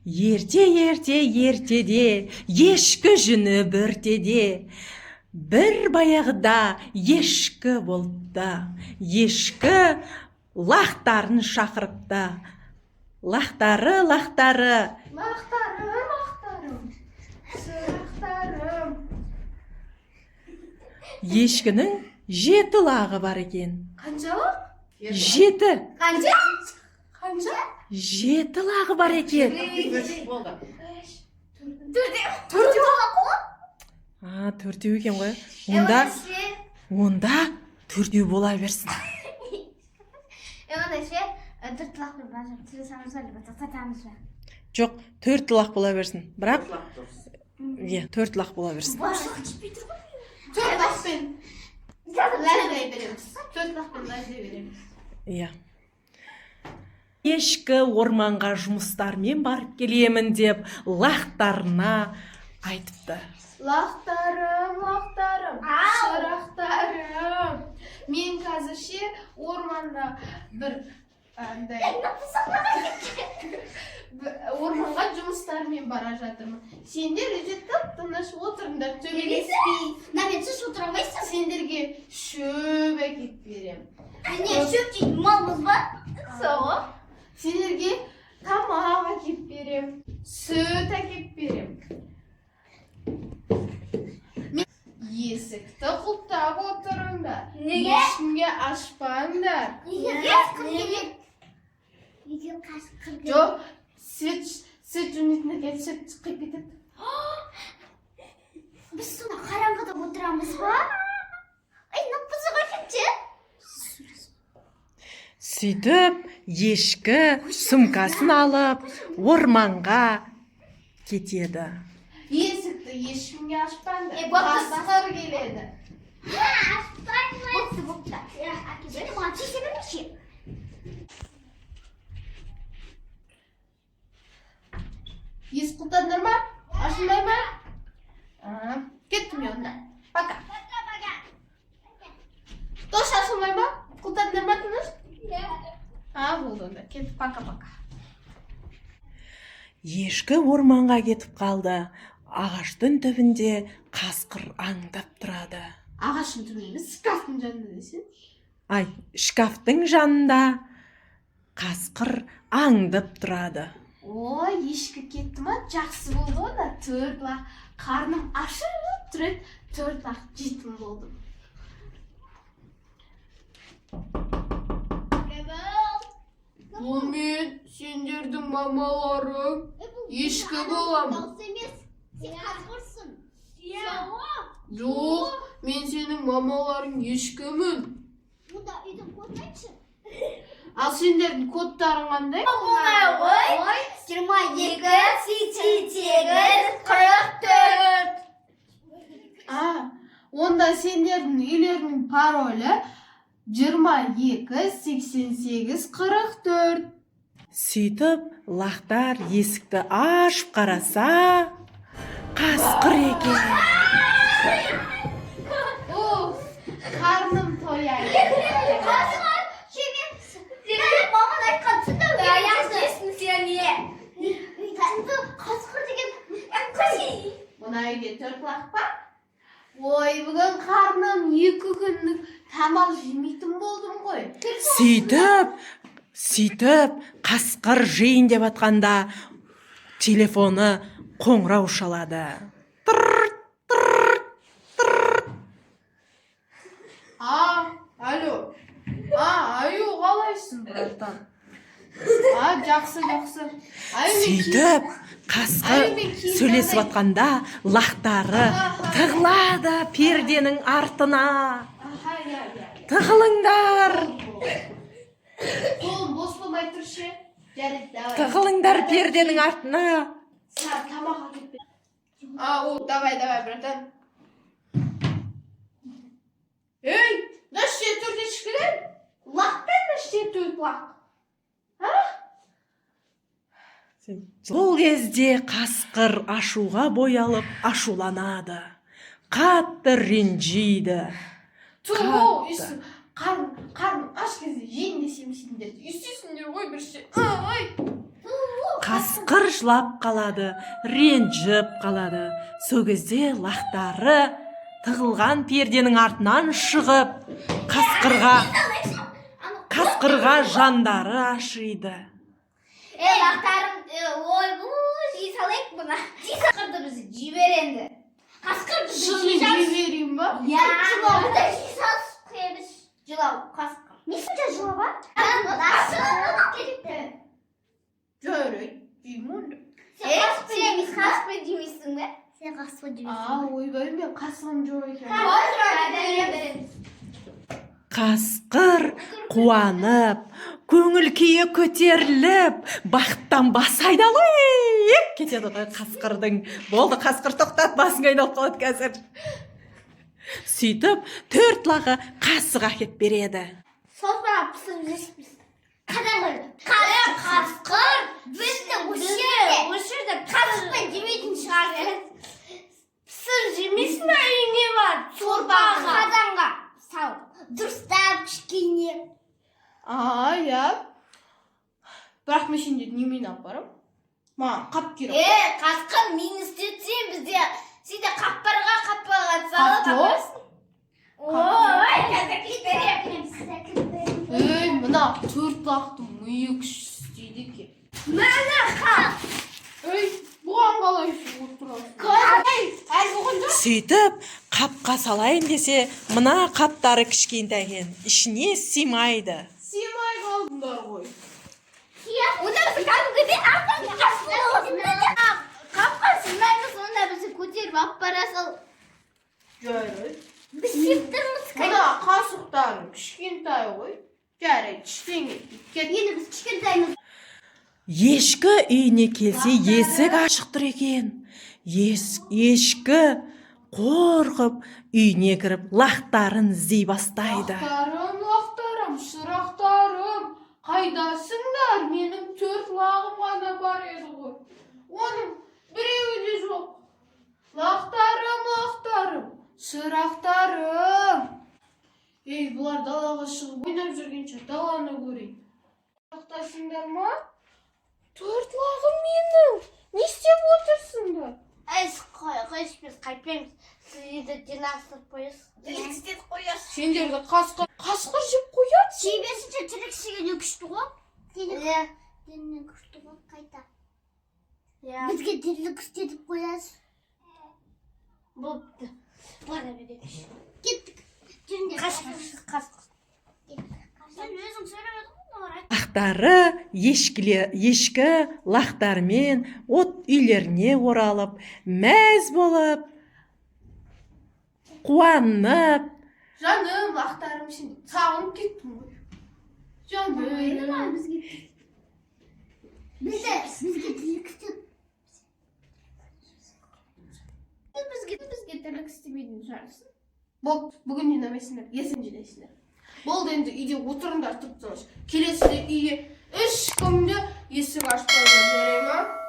Ертеде, ешкі жүні бөртеде. Бір баяғыда ешкі болыпта. Ешкі лақтарын шақырыпта. Лақтары. Лақтарым, сұрақтарым. Ешкінің 7 лағы бар екен. Қанша лақ? 7. Қанша? 7 лағы бар екен. Төртеу лақ қой? Төртеу екен ғой. Онда төртеу бола берсін. Жоқ, 4 лақ бола берсін. Бірақ, 4 лақ бола берсін. Төрт лақпен ләждай береміз. Төрт лақпен ләждай береміз. Ешкі орманға жұмыстармен барып келемін деп лақтарына айтыпты. Лақтарым, сұрақтарым. Мен қазірше орманда бір орманға жұмыстармен бара жатырмын. Сендер үйде тып-тыныш отырыңдар, төбелеспей. Сендерге шөп әкеп берем. Шөп дейтін малымыз ба? Соғы. Сендерге тамақ әкеп берем, сүт әкеп берем. Есікті құлттап отырыңдар. Неге? Ешкімге ашпаңдар. Неге қасқыр? Жоқ, сүт жөнетіне келіп сүт қиып кетеді. Біз сонда қараңғыда отырамыз ба? Ай, напызы қашымче? Сөйтіп, ешкі сумкасын алып, орманға кетеді. Есікті ешкімге ашпаңдар. Қасқыр келеді. Бұқты. Әкебеді маған тесемемеші. Есік құлттадыңдар ма? Ашынбай ма? Кеттім мен онда. Пока. Тош ашылмай ма? Құлттадыңдар ма тыныш? Болды онда. Кеттіп, пока-пока. Ешкі орманға кетіп қалды. Ағаштың түбінде қасқыр аңдап тұрады. Ағаштың түбінде, шкафтың жанында десең? Шкафтың жанында қасқыр аңдып тұрады. Ой, ешкі кетті ма? Жақсы болды онда. 4 лақ. Қарным ашып тұрады. 4 лақ жетім болдым. Бұл мен сендердің мамаларың. Ешкі боламын. Сен қасқырсың. Жоқ, мен сенің мамаларың ешкімін. Мұнда үйдің кодын айтшы. Ал сендердің кодтарың қандай? 22, 88, 44. Онда сендердің үйлерінің паролі 22, 88, 44. Сөйтіп, лақтар есікті ашып қараса, қасқыр екен. Қарным тояйды. Қасқыр, сені маман айтқан түсінді ме? Аяқсың сені. Түсінді, қасқыр деген қasi. Мына үйде 4 лақ па? Ой, бүгін қарным 2 күндік тамақ жемейтін болдым ғой. Сөйтіп, қасқыр жейін деп атқанда телефоны қоңырау шалады. Алло. Аю, қалайсың, братан? Жақсы. Сөйтіп, қасқыр сөйлесіп атқанда лақтары тығылады перденің артына. Тығылыңдар. Қолым бос болмай тұршы. Тығылыңдар перденің артына. Тамақ әкеп бер. Давай, братан. Ей, нәште түрде шықырен? Лақпен нәште түрд лақ. Сол кезде қасқыр ашуға боялып ашуланады. Қатты ренжиді. Қарным аш кезде жейін десем сендерді. Үйсесіңдер ғой бірше. қасқыр жылап қалады, ренжіп қалады. Сол кезде лақтары тығылған перденің артынан шығып, қасқырға жандары ашиды. Лақтарым, ой, жей салайық бұна. Қасқырды біз жібер енді. Қасқырды Шынымен жіберейін ба? Жылауды жей салып қоямыз. Жылау, қасқыр. Не сонда жылау ба? Қасқыр керекті. Жарайды, жеймін. Сен қасқыр демейсің бе? Сен қасқыр демейсің. Ойбай, мен қасқырым жоқ екен. Қасқыр қуанып, көңіл күйі көтеріліп, бақыттан басы айналып кетеді ғой қасқырдың. Болды, қасқыр тоқтат, басың айналып қалады қазір. Сөйтіп, 4 лағы қасық әкеп береді. Созбаға пісіп жешпіз. Қадан көрді? Қасқыр бізді өшірді. Қасықпен жемейтін шығарды. Пісіп жемейсің бе үйіне бар? Сорпаға. Қаданға сал. Дұрыстап кішкене. Я. Бірақ мен şimdi немен алып барам? Маған қап керек. Қасқыр мен істетсем бізде сенде қаппарға салып апарсың. Ой, қазір китерем. Мына 4 лақтың миы күшсіз дейді екен. Мына қап. Бұған қалай отырасың? Сөйтіп, қапқа салайын десе, мына қаптары кішкентай екен, ішіне сыймайды. Сыймай қалдыңдар ғой. Онда біз кәдімгідей қапқа сыймаймыз, онда бізді көтеріп алып бара сал. Жарайды. Біз септірміз. Мына қасықтарың кішкентай ғой. Жарайды, іштеңе. Енді біз кішкентаймыз. Ешкі үйіне келсе, есік ашық тұр екен. Ешкі қорқып үйіне кіріп, лақтарын іздей бастайды. Лақтарым, шырақтарым, қайдасыңдар? Менің 4 лағым ғана бар еді ғой. Оның біреуі де жоқ. Лақтарым, шырақтарым. Бұлар далаға шығып ойнап жүргенше даланы көрейін. Лақтасыңдар ма? 4 лағым менің. Не істеп отырсыңдар? Қойш біз қайтпаймыз. Сіздерді жинастырып қоясыз. Тілексізден қоясыз. Сендерді қасқыр жеп қояды? Себесінше тілексігіне күшті ғой. Денен күшті ғой қайта. Бізге тілік істетіп қоясыз. Болыпты. Бара береміз. Кеттік. Қасқыр. Сен өзің сөйлемедің ғой. Лақтары ешкі лақтармен от үйлеріне оралып, мәз болып, қуанып. Жаным, лақтарым şimdi сағынып кеттім ғой. Жаным. Бізге тілік істеп. Бізге тілік істемейтін шығарсың. Бүгін жинамайсыңдар, ертең жинайсыңдар. Болды, енді үйде отырыңдар, тұрып тұрыңыз. Келесіде үйге ешкімді есік ашпай бере ма?